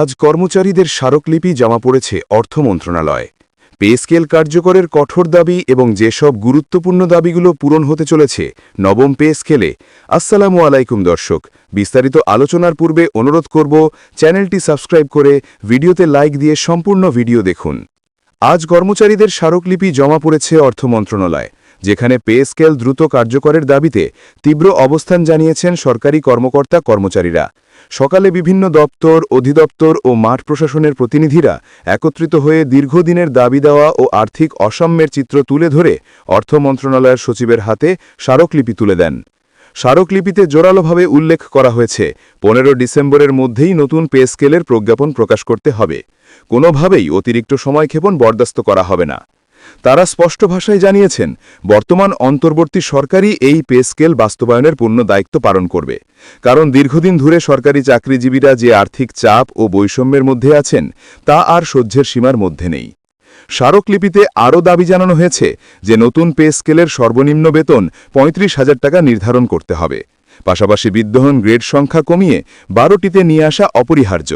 আজ কর্মচারীদের স্মারকলিপি জমা পড়েছে অর্থ মন্ত্রণালয়। পে স্কেল কার্যকরের কঠোর দাবি এবং যেসব গুরুত্বপূর্ণ দাবিগুলো পূরণ হতে চলেছে নবম পে স্কেলে। আসসালামু আলাইকুম দর্শক, বিস্তারিত আলোচনার পূর্বে অনুরোধ করব চ্যানেলটি সাবস্ক্রাইব করে ভিডিওতে লাইক দিয়ে সম্পূর্ণ ভিডিও দেখুন। আজ কর্মচারীদের স্মারকলিপি জমা পড়েছে অর্থ মন্ত্রণালয়, যেখানে পে স্কেল দ্রুত কার্যকরের দাবিতে তীব্র অবস্থান জানিয়েছেন সরকারি কর্মকর্তা কর্মচারীরা। সকালে বিভিন্ন দপ্তর, অধিদপ্তর ও মাঠ প্রশাসনের প্রতিনিধিরা একত্রিত হয়ে দীর্ঘদিনের দাবি দেওয়া ও আর্থিক অসাম্যের চিত্র তুলে ধরে অর্থ মন্ত্রণালয়ের সচিবের হাতে স্মারকলিপি তুলে দেন। স্মারকলিপিতে জোরালোভাবে উল্লেখ করা হয়েছে 15 ডিসেম্বরের মধ্যেই নতুন পে স্কেলের প্রজ্ঞাপন প্রকাশ করতে হবে। কোনোভাবেই অতিরিক্ত সময়ক্ষেপণ বরদাস্ত করা হবে না। তারা স্পষ্ট ভাষায় জানিয়েছেন, বর্তমান অন্তর্বর্তী সরকারই এই পে স্কেল বাস্তবায়নের পূর্ণ দায়িত্ব পালন করবে। কারণ দীর্ঘদিন ধরে সরকারি চাকরিজীবীরা যে আর্থিক চাপ ও বৈষম্যের মধ্যে আছেন, তা আর সহ্যের সীমার মধ্যে নেই। স্মারকলিপিতে আরও দাবি জানানো হয়েছে যে নতুন পে স্কেলের সর্বনিম্ন বেতন 35,000 টাকা নির্ধারণ করতে হবে। পাশাপাশি বিদ্যমান গ্রেড সংখ্যা কমিয়ে 12টিতে নিয়ে আসা অপরিহার্য।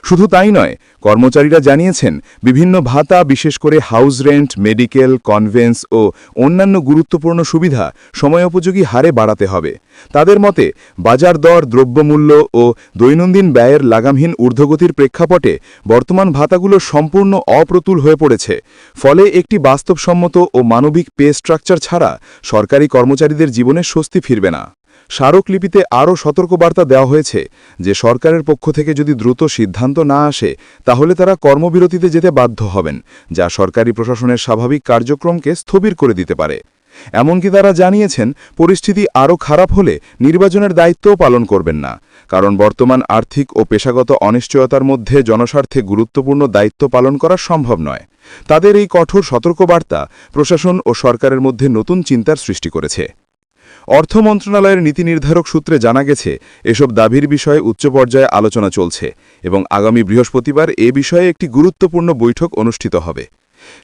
শুধু তাই নয়, কর্মচারীরা জানিয়েছেন বিভিন্ন ভাতা, বিশেষ করে হাউস রেন্ট, মেডিকেল, কনভেন্স ও অন্যান্য গুরুত্বপূর্ণ সুবিধা সময়োপযোগী হারে বাড়াতে হবে। তাদের মতে, বাজার দর, দ্রব্যমূল্য ও দৈনন্দিন ব্যয়ের লাগামহীন ঊর্ধ্বগতির প্রেক্ষাপটে বর্তমান ভাতাগুলো সম্পূর্ণ অপ্রতুল হয়ে পড়েছে। ফলে একটি বাস্তবসম্মত ও মানবিক পে স্ট্রাকচার ছাড়া সরকারি কর্মচারীদের জীবনে স্বস্তি ফিরবে না। স্মারকলিপিতে আরও সতর্কবার্তা দেওয়া হয়েছে যে সরকারের পক্ষ থেকে যদি দ্রুত সিদ্ধান্ত না আসে, তাহলে তারা কর্মবিরতিতে যেতে বাধ্য হবেন, যা সরকারি প্রশাসনের স্বাভাবিক কার্যক্রমকে স্থবির করে দিতে পারে। এমনকি তারা জানিয়েছেন, পরিস্থিতি আরও খারাপ হলে নির্বাচনের দায়িত্বও পালন করবেন না, কারণ বর্তমান আর্থিক ও পেশাগত অনিশ্চয়তার মধ্যে জনস্বার্থে গুরুত্বপূর্ণ দায়িত্ব পালন করা সম্ভব নয়। তাদের এই কঠোর সতর্কবার্তা প্রশাসন ও সরকারের মধ্যে নতুন চিন্তার সৃষ্টি করেছে। অর্থ মন্ত্রণালয়ের নীতি নির্ধারক সূত্রে জানা গেছে, এসব দাবির বিষয়ে উচ্চ পর্যায়ে আলোচনা চলছে এবং আগামী বৃহস্পতিবার এ বিষয়ে একটি গুরুত্বপূর্ণ বৈঠক অনুষ্ঠিত হবে।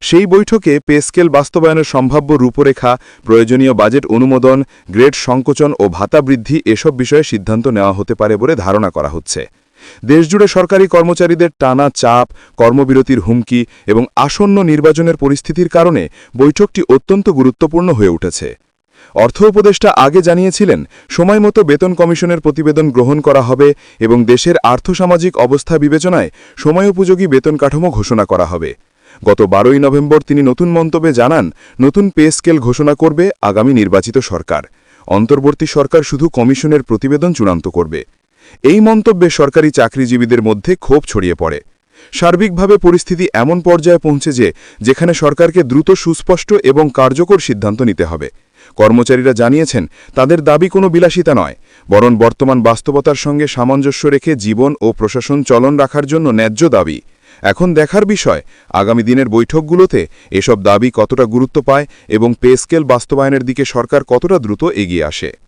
সেই বৈঠকে পে স্কেল বাস্তবায়নের সম্ভাব্য রূপরেখা, প্রয়োজনীয় বাজেট অনুমোদন, গ্রেড সংকোচন ও ভাতা বৃদ্ধি এসব বিষয়ে সিদ্ধান্ত নেওয়া হতে পারে বলে ধারণা করা হচ্ছে। দেশজুড়ে সরকারি কর্মচারীদের টানা চাপ, কর্মবিরতির হুমকি এবং আসন্ন নির্বাচনের পরিস্থিতির কারণে বৈঠকটি অত্যন্ত গুরুত্বপূর্ণ হয়ে উঠেছে। অর্থ উপদেষ্টা আগে জানিয়েছিলেন, সময়মতো বেতন কমিশনের প্রতিবেদন গ্রহণ করা হবে এবং দেশের আর্থসামাজিক অবস্থা বিবেচনায় সময়োপযোগী বেতন কাঠামো ঘোষণা করা হবে। গত 12 নভেম্বর তিনি নতুন মন্তব্যে জানান, নতুন পে স্কেল ঘোষণা করবে আগামী নির্বাচিত সরকার। অন্তর্বর্তী সরকার শুধু কমিশনের প্রতিবেদন চূড়ান্ত করবে। এই মন্তব্যে সরকারি চাকরিজীবীদের মধ্যে ক্ষোভ ছড়িয়ে পড়ে। সার্বিকভাবে পরিস্থিতি এমন পর্যায়ে পৌঁছে যেখানে সরকারকে দ্রুত, সুস্পষ্ট এবং কার্যকর সিদ্ধান্ত নিতে হবে। কর্মচারীরা জানিয়েছেন, তাদের দাবি কোনো বিলাসিতা নয়, বরং বর্তমান বাস্তবতার সঙ্গে সামঞ্জস্য রেখে জীবন ও প্রশাসন চলন রাখার জন্য ন্যায্য দাবি। এখন দেখার বিষয়, আগামী দিনের বৈঠকগুলোতে এসব দাবি কতটা গুরুত্ব পায় এবং পে স্কেল বাস্তবায়নের দিকে সরকার কতটা দ্রুত এগিয়ে আসে।